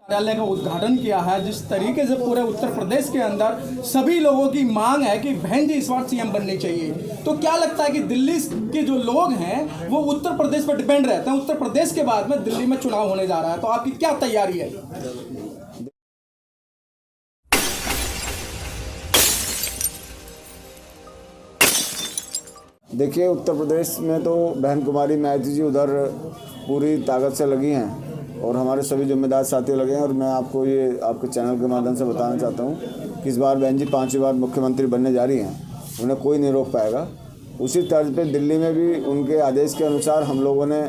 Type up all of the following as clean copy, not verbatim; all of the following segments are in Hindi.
कार्यालय का उद्घाटन किया है। जिस तरीके से पूरे उत्तर प्रदेश के अंदर सभी लोगों की मांग है कि बहन जी इस बार सीएम बननी चाहिए, तो क्या लगता है कि दिल्ली के जो लोग हैं वो उत्तर प्रदेश पर डिपेंड रहते हैं? उत्तर प्रदेश के बाद में दिल्ली में चुनाव होने जा रहा है, तो आपकी क्या तैयारी है? देखिए, उत्तर प्रदेश में तो बहन कुमारी मायावती जी उधर पूरी ताकत से लगी हैं और हमारे सभी जिम्मेदार साथी लगे हैं। और मैं आपको ये आपके चैनल के माध्यम से बताना चाहता हूँ कि इस बार बहन जी 5वीं बार मुख्यमंत्री बनने जा रही हैं, उन्हें कोई नहीं रोक पाएगा। उसी तर्ज पे दिल्ली में भी उनके आदेश के अनुसार हम लोगों ने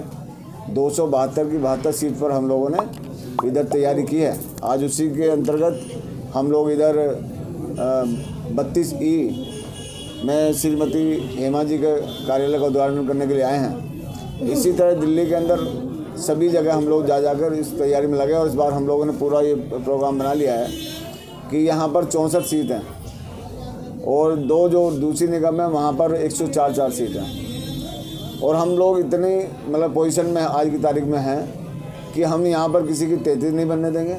272 की 72 सीट पर हम लोगों ने इधर तैयारी की है। आज उसी के अंतर्गत हम लोग इधर 32E में श्रीमती हेमा जी के कार्यालय का उद्घाटन करने के लिए आए हैं। इसी तरह दिल्ली के अंदर सभी जगह हम लोग जाकर इस तैयारी में लगे और इस बार हम लोगों ने पूरा ये प्रोग्राम बना लिया है कि यहाँ पर 64 सीट हैं और 2 जो दूसरी निगम है वहाँ पर 104 सीट हैं। और हम लोग इतनी पोजीशन में आज की तारीख में हैं कि हम यहाँ पर किसी की 33 नहीं बनने देंगे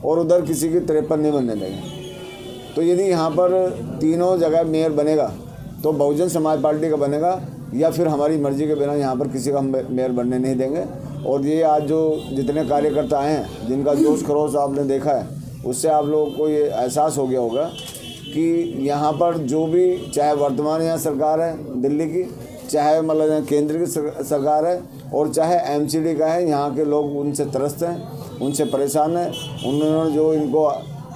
और उधर किसी की 53 नहीं बनने देंगे। तो यदि यहाँ पर तीनों जगह मेयर बनेगा तो बहुजन समाज पार्टी का बनेगा या फिर हमारी मर्जी के बिना यहाँ पर किसी का हम मेयर बनने नहीं देंगे। और ये आज जो जितने कार्यकर्ता आए हैं, जिनका जोश खरोश आपने देखा है, उससे आप लोगों को ये एहसास हो गया होगा कि यहाँ पर जो भी, चाहे वर्तमान यहाँ सरकार है दिल्ली की, चाहे केंद्र की सरकार है और चाहे एमसीडी का है, यहाँ के लोग उनसे त्रस्त हैं, उनसे परेशान हैं। उन्होंने जो इनको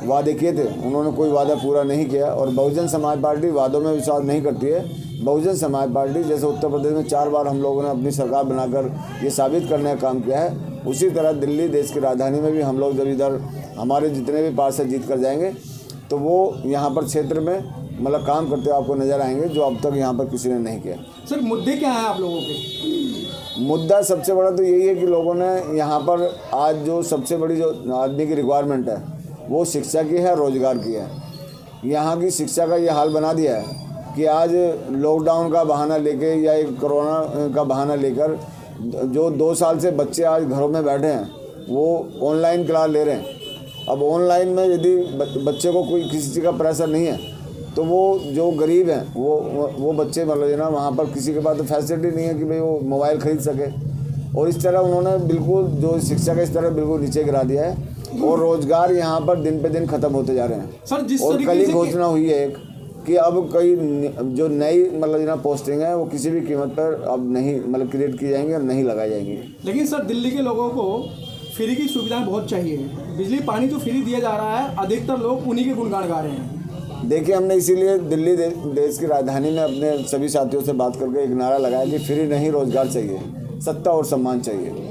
वादे किए थे, उन्होंने कोई वादा पूरा नहीं किया। और बहुजन समाज पार्टी वादों में विश्वास नहीं करती है। बहुजन समाज पार्टी जैसे उत्तर प्रदेश में 4 बार हम लोगों ने अपनी सरकार बनाकर ये साबित करने का काम किया है, उसी तरह दिल्ली देश की राजधानी में भी हम लोग जब इधर हमारे जितने भी पार्षद जीत कर जाएंगे तो वो यहाँ पर क्षेत्र में काम करते हुए आपको नज़र आएंगे, जो अब तक यहाँ पर किसी ने नहीं किया। सर, मुद्दे क्या हैं आप लोगों के? मुद्दा सबसे बड़ा तो यही है कि लोगों ने यहाँ पर आज जो सबसे बड़ी जो आदमी की रिक्वायरमेंट है वो शिक्षा की है, रोजगार की है। यहाँ की शिक्षा का ये हाल बना दिया है कि आज लॉकडाउन का बहाना लेके या एक कोरोना का बहाना लेकर जो 2 साल से बच्चे आज घरों में बैठे हैं वो ऑनलाइन क्लास ले रहे हैं। अब ऑनलाइन में यदि बच्चे को कोई किसी चीज़ का प्रेशर नहीं है तो वो जो गरीब हैं वो बच्चे वहाँ पर किसी के पास तो फैसिलिटी नहीं है कि भाई वो मोबाइल ख़रीद सके। और इस तरह उन्होंने बिल्कुल जो शिक्षा का स्तर है बिल्कुल नीचे गिरा दिया है और रोज़गार यहाँ पर दिन पे दिन ख़त्म होते जा रहे हैं। सर, जिस और कल ही घोषणा हुई है एक कि अब कई जो नई पोस्टिंग है वो किसी भी कीमत पर अब नहीं क्रिएट की जाएंगी और नहीं लगाई जाएंगी। लेकिन सर, दिल्ली के लोगों को फ्री की सुविधाएं बहुत चाहिए। बिजली पानी तो फ्री दिया जा रहा है, अधिकतर लोग उन्हीं के गुणगान गा रहे हैं। देखिए, हमने इसीलिए दिल्ली देश की राजधानी में अपने सभी साथियों से बात करके एक नारा लगाया कि फ्री नहीं, रोजगार चाहिए, सत्ता और सम्मान चाहिए।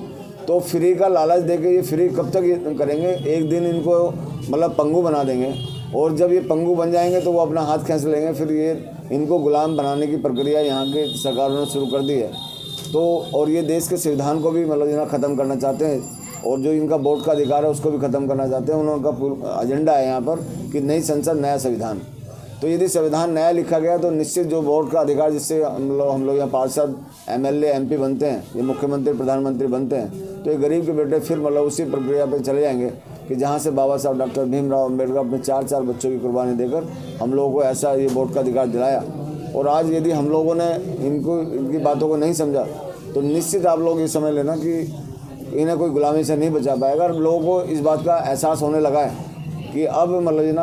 तो फ्री का लालच देके ये फ्री कब तक करेंगे? एक दिन इनको पंगु बना देंगे और जब ये पंगु बन जाएंगे तो वो अपना हाथ खींच लेंगे। फिर ये इनको गुलाम बनाने की प्रक्रिया यहाँ के सरकारों ने शुरू कर दी है। तो और ये देश के संविधान को भी ख़त्म करना चाहते हैं और जो इनका वोट का अधिकार है उसको भी ख़त्म करना चाहते हैं। उनका एजेंडा है यहाँ पर कि नई संसद, नया संविधान। तो यदि संविधान नया लिखा गया तो निश्चित जो वोट का अधिकार, जिससे हम लोग यहाँ पार्षद, MLA, MP बनते हैं, ये मुख्यमंत्री, प्रधानमंत्री बनते हैं, तो ये गरीब के बेटे फिर उसी प्रक्रिया पर चले जाएंगे कि जहाँ से बाबा साहब डॉक्टर भीमराव अम्बेडकर अपने 4 बच्चों की कुर्बानी देकर हम लोगों को ऐसा ये वोट का अधिकार दिलाया। और आज यदि हम लोगों ने इनकी बातों को नहीं समझा तो निश्चित आप लोग ये समझ लेना कि इन्हें कोई गुलामी से नहीं बचा पाएगा। और लोगों को इस बात का एहसास होने लगा है कि अब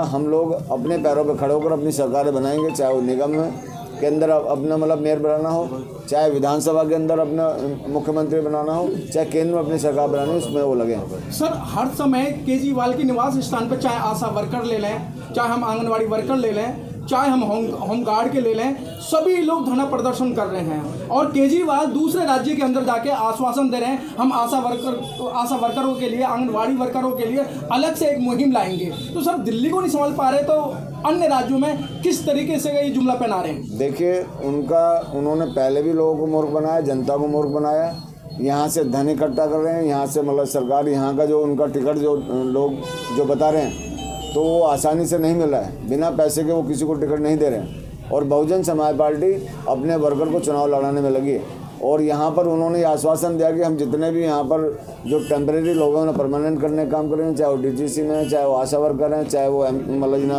हम लोग अपने पैरों पर खड़े होकर अपनी सरकारें बनाएंगे, चाहे वो निगम में के अंदर अपना मेयर बनाना हो, चाहे विधानसभा के अंदर अपना मुख्यमंत्री बनाना हो, चाहे केंद्र में अपनी सरकार बनानी हो, उसमें वो लगे। सर, हर समय केजरीवाल के निवास स्थान पर चाहे आशा वर्कर ले लें, चाहे हम आंगनवाड़ी वर्कर ले लें, चाहे हम होम गार्ड के ले लें, सभी लोग धरना प्रदर्शन कर रहे हैं। और केजरीवाल दूसरे राज्य के अंदर जाके आश्वासन दे रहे हैं हम आशा वर्करों के लिए, आंगनवाड़ी वर्करों के लिए अलग से एक मुहिम लाएंगे। तो सर, दिल्ली को नहीं संभाल पा रहे तो अन्य राज्यों में किस तरीके से ये जुमला पहना रहे हैं? देखिए, उन्होंने पहले भी लोगों को मूर्ख बनाया, जनता को मूर्ख बनाया। यहाँ से धन इकट्ठा कर रहे हैं, यहाँ से सरकार, यहाँ का जो उनका टिकट जो लोग जो बता रहे हैं तो वो आसानी से नहीं मिल रहा है। बिना पैसे के वो किसी को टिकट नहीं दे रहे हैं। और बहुजन समाज पार्टी अपने वर्कर को चुनाव लड़ाने में लगी है। और यहाँ पर उन्होंने आश्वासन दिया कि हम जितने भी यहाँ पर जो टेम्परेरी लोगों ने परमानेंट करने का काम करेंगे, चाहे वो DGC में है, चाहे वो आशा वर्कर हैं, चाहे वो मतलब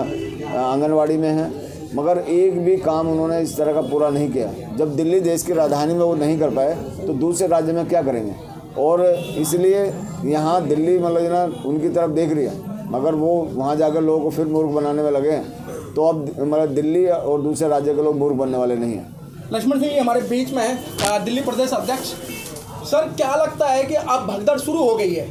आंगनवाड़ी में है, मगर एक भी काम उन्होंने इस तरह का पूरा नहीं किया। जब दिल्ली देश की राजधानी में वो नहीं कर पाए तो दूसरे राज्य में क्या करेंगे। और इसलिए यहाँ दिल्ली मतलब उनकी तरफ देख रही है, मगर वो वहाँ जाकर लोगों को फिर मूर्ख बनाने में लगे हैं। तो अब मतलब दिल्ली और दूसरे राज्य के लोग मूर्ख बनने वाले नहीं हैं। लक्ष्मण सिंह हमारे बीच में है, दिल्ली प्रदेश अध्यक्ष। सर, क्या लगता है कि अब भगदड़ शुरू हो गई है,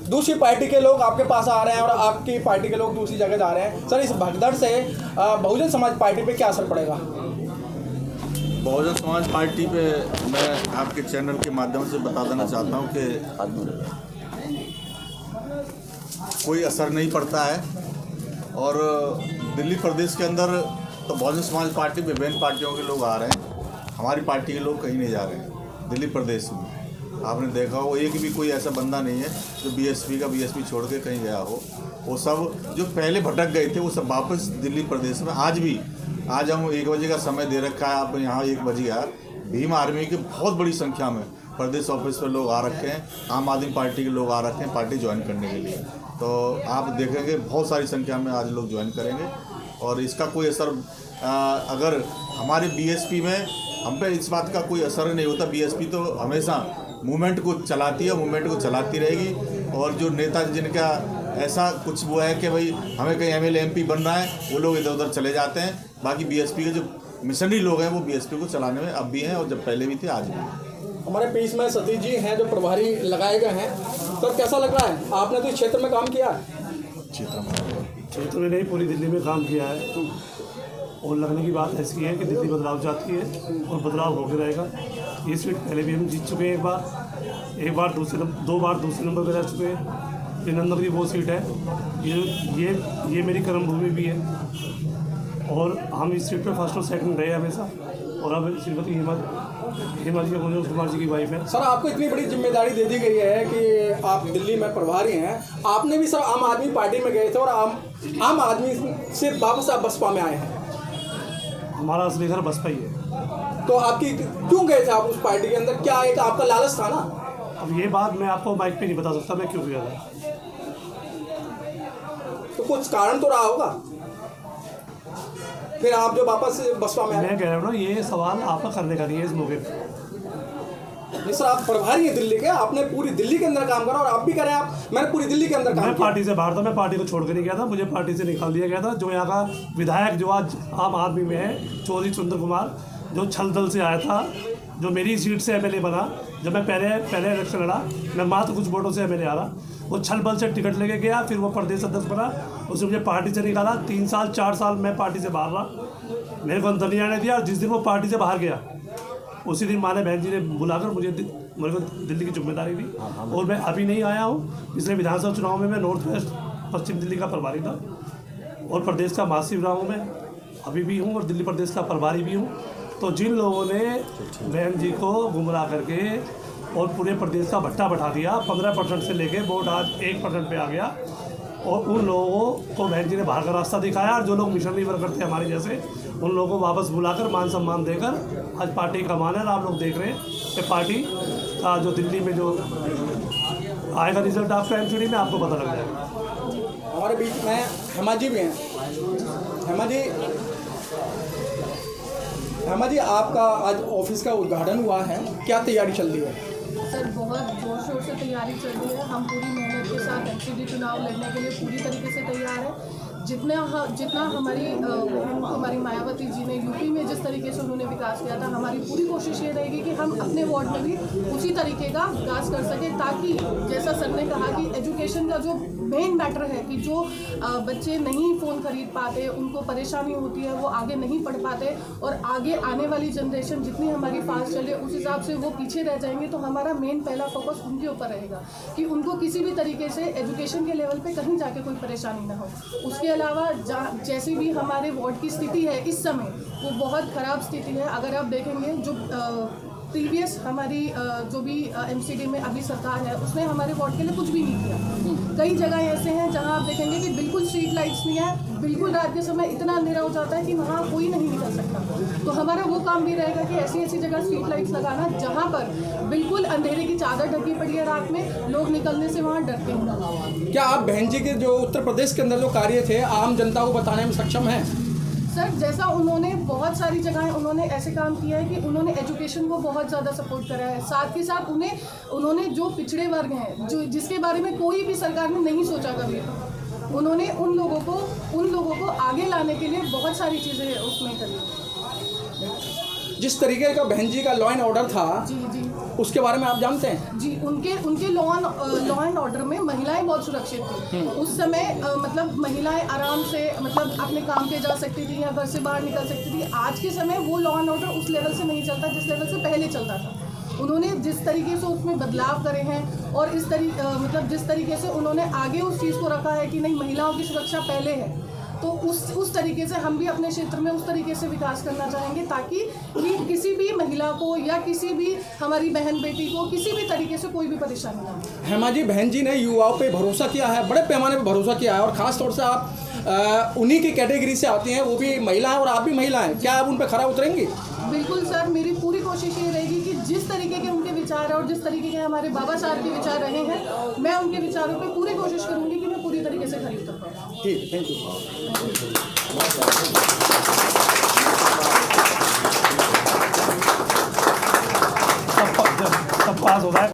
दूसरी पार्टी के लोग आपके पास आ रहे हैं और आपकी पार्टी के लोग दूसरी जगह जा रहे हैं। सर, इस भगदड़ से बहुजन समाज पार्टी पे क्या असर पड़ेगा? बहुजन समाज पार्टी पे मैं आपके चैनल के माध्यम से बता देना चाहता हूँ कि कोई असर नहीं पड़ता है। और दिल्ली प्रदेश के अंदर तो बहुजन समाज पार्टी पे विभिन्न पार्टियों के लोग आ रहे हैं, हमारी पार्टी के लोग कहीं नहीं जा रहे हैं। दिल्ली प्रदेश में आपने देखा हो, एक भी कोई ऐसा बंदा नहीं है जो बीएसपी छोड़ के कहीं गया हो। वो सब जो पहले भटक गए थे वो सब वापस दिल्ली प्रदेश में। आज हम 1 बजे का समय दे रखा है, आप यहाँ 1 बजे गया, भीम आर्मी की बहुत बड़ी संख्या में प्रदेश ऑफिस पर लोग आ रखे हैं, आम आदमी पार्टी के लोग आ रखे हैं पार्टी ज्वाइन करने के लिए। तो आप देखेंगे बहुत सारी संख्या में आज लोग ज्वाइन करेंगे। और इसका कोई असर अगर हमारे बीएसपी में हम पे इस बात का कोई असर नहीं होता। बीएसपी तो हमेशा मूवमेंट को चलाती है, मूवमेंट को चलाती रहेगी। और जो नेता जिनका ऐसा कुछ वो है कि भाई हमें कहीं MLA MP बनना है, वो लोग इधर उधर चले जाते हैं। बाकी बीएसपी के जो मिशनरी लोग हैं वो बीएसपी को चलाने में अब भी हैं और जब पहले भी थे आज भी। हमारे बीच में सतीश जी हैं जो प्रभारी लगाए गए हैं। सर, कैसा लग रहा है? आपने तो इस क्षेत्र में काम किया है। क्षेत्र में नहीं, पूरी दिल्ली में काम किया है। और लगने की बात ऐसी है कि दिल्ली बदलाव चाहती है और बदलाव होकर रहेगा। ये सीट पहले भी हम जीत चुके हैं, एक बार दो बार दूसरे नंबर पर रह चुके हैं। 3 नंबर की वो सीट है। ये मेरी कर्मभूमि भी है और हम इस सीट पे फर्स्ट और सेकंड रहे हमेशा। और अब श्रीमती हेमा जी मनोज कुमार जी की वाइफ है। सर, आपको इतनी बड़ी जिम्मेदारी दे दी गई है कि आप दिल्ली में प्रभारी हैं। आपने भी सर आम आदमी पार्टी में गए थे और आम आदमी से वापस आप बसपा में आए हैं। हमारा असली घर बसपा ही है। तो आपकी क्यों गए थे आप उस पार्टी के अंदर? क्या एक आपका लालच था ना? अब ये बात मैं आपको माइक पे नहीं बता सकता मैं क्यों गया था। तो कुछ कारण तो रहा होगा, फिर आप जो वापस बसपा में आए। मैं कह रहा हूँ ना, ये सवाल आपका करने का नहीं है इस मौके पर। नहीं सर, आप प्रभारी हैं दिल्ली के, आपने पूरी दिल्ली के अंदर काम करा और आप भी करें। मैंने पूरी दिल्ली के अंदर काम मैं पार्टी से बाहर था, मैं पार्टी को छोड़ के नहीं गया था, मुझे पार्टी से निकाल दिया गया था। जो यहाँ का विधायक जो आज आम आदमी में है, चौधरी सुंदर कुमार, जो छल दल से आया था, जो मेरी सीट से MLA बना। जब मैं पहले इलेक्शन लड़ा, मैं मात्र कुछ वोटों से MLA आ रहा, वो छल बल से टिकट लेके गया, फिर वो प्रदेश अध्यक्ष बना, उसने मुझे पार्टी से निकाला। 3 साल 4 साल मैं पार्टी से बाहर रहा, मेरे को अंदर नहीं आने दिया। और जिस दिन वो पार्टी से बाहर गया उसी दिन माने बहन जी ने बुलाकर मेरे को दिल्ली की जिम्मेदारी दी। और मैं अभी नहीं आया हूँ। पिछले विधानसभा चुनाव में मैं नॉर्थ वेस्ट पश्चिम दिल्ली का प्रभारी था और प्रदेश का महासचिव रहा हूँ। मैं अभी भी हूँ और दिल्ली प्रदेश का प्रभारी भी हूँ। तो जिन लोगों ने बहन जी को गुमराह करके और पूरे प्रदेश का भट्टा बैठा दिया, 15% से लेके वोट आज 1% पे आ गया, और उन लोगों को बहन जी ने बाहर का रास्ता दिखाया। और जो लोग मिशनरी वर्कर थे हमारे जैसे, उन लोगों को वापस बुलाकर मान सम्मान देकर आज पार्टी का मान है। आप लोग देख रहे हैं कि पार्टी का जो दिल्ली में जो आएगा रिजल्ट आपका MCD में आपको पता लग जाएगा। हमारे बीच में हेमा जी भी हैं। हेमा जी, आपका आज ऑफिस का उद्घाटन हुआ है, क्या तैयारी चल रही है? सर, बहुत ज़ोर शोर से तैयारी चल रही है। हम पूरी मेहनत के साथ MCD चुनाव लड़ने के लिए पूरी तरीके से तैयार है। जितना हमारी मायावती जी ने यूपी में जिस तरीके से उन्होंने विकास किया था, हमारी पूरी कोशिश ये रहेगी कि हम अपने वार्ड में भी उसी तरीके का विकास कर सकें, ताकि जैसा सर ने कहा कि एजुकेशन का जो मेन मैटर है कि जो बच्चे नहीं फ़ोन खरीद पाते, उनको परेशानी होती है, वो आगे नहीं पढ़ पाते, और आगे आने वाली जनरेशन जितनी हमारी फास्ट चले उस हिसाब से वो पीछे रह जाएंगे। तो हमारा मेन पहला फोकस उनके ऊपर रहेगा कि उनको किसी भी तरीके से एजुकेशन के लेवल पे कहीं जाके कोई परेशानी ना हो। उसके अलावा जैसी भी हमारे वार्ड की स्थिति है इस समय, वो बहुत ख़राब स्थिति है। अगर आप देखेंगे जो प्रीवियस हमारी जो भी MCD में अभी सरकार है उसने हमारे वार्ड के लिए कुछ भी नहीं किया। कई जगह ऐसे हैं जहां आप देखेंगे कि बिल्कुल स्ट्रीट लाइट्स नहीं है, बिल्कुल रात के समय इतना अंधेरा हो जाता है कि वहाँ कोई नहीं निकल सकता। तो हमारा वो काम भी रहेगा कि ऐसी ऐसी जगह स्ट्रीट लाइट्स लगाना जहाँ पर बिल्कुल अंधेरे की चादर ढकी पड़ी है, रात में लोग निकलने से वहाँ डरते हैं। क्या आप बहन जी के जो उत्तर प्रदेश के अंदर जो कार्य थे आम जनता को बताने में सक्षम हैं? सर, जैसा उन्होंने बहुत सारी जगह उन्होंने ऐसे काम किया है कि उन्होंने एजुकेशन को बहुत ज़्यादा सपोर्ट करा है। साथ ही साथ उन्होंने जो पिछड़े वर्ग हैं, जो जिसके बारे में कोई भी सरकार ने नहीं सोचा कभी, उन्होंने उन लोगों को आगे लाने के लिए बहुत सारी चीज़ें उसमें करी। जिस तरीके का बहन जी का लॉ एंड ऑर्डर था, जी उसके बारे में आप जानते हैं? जी, उनके लॉ एंड ऑर्डर में महिलाएं बहुत सुरक्षित थी। उस समय मतलब महिलाएं आराम से मतलब अपने काम पे जा सकती थी या घर से बाहर निकल सकती थी। आज के समय वो लॉ एंड ऑर्डर उस लेवल से नहीं चलता जिस लेवल से पहले चलता था। उन्होंने जिस तरीके से उसमें बदलाव करे हैं और मतलब जिस तरीके से उन्होंने आगे उस चीज़ को रखा है कि नहीं, महिलाओं की सुरक्षा पहले है, तो उस तरीके से हम भी अपने क्षेत्र में उस तरीके से विकास करना चाहेंगे ताकि किसी भी महिला को या किसी भी हमारी बहन बेटी को किसी भी तरीके से कोई भी परेशानी ना हो। हेमा जी, बहन जी ने युवाओं पे भरोसा किया है, बड़े पैमाने पे भरोसा किया है और ख़ास तौर से आप उन्हीं की कैटेगरी से आती हैं, वो भी महिला हैं और आप भी महिला हैं। क्या आप उन पर खरा उतरेंगी? बिल्कुल सर, मेरी पूरी कोशिश ये रहेगी कि जिस तरीके के उनके विचार है और जिस तरीके के हमारे बाबा साहब के विचार रहे हैं, मैं उनके विचारों पे पूरी कोशिश करूंगी कि मैं पूरी तरीके से खरी उतर पाऊँ। ठीक, थैंक यू।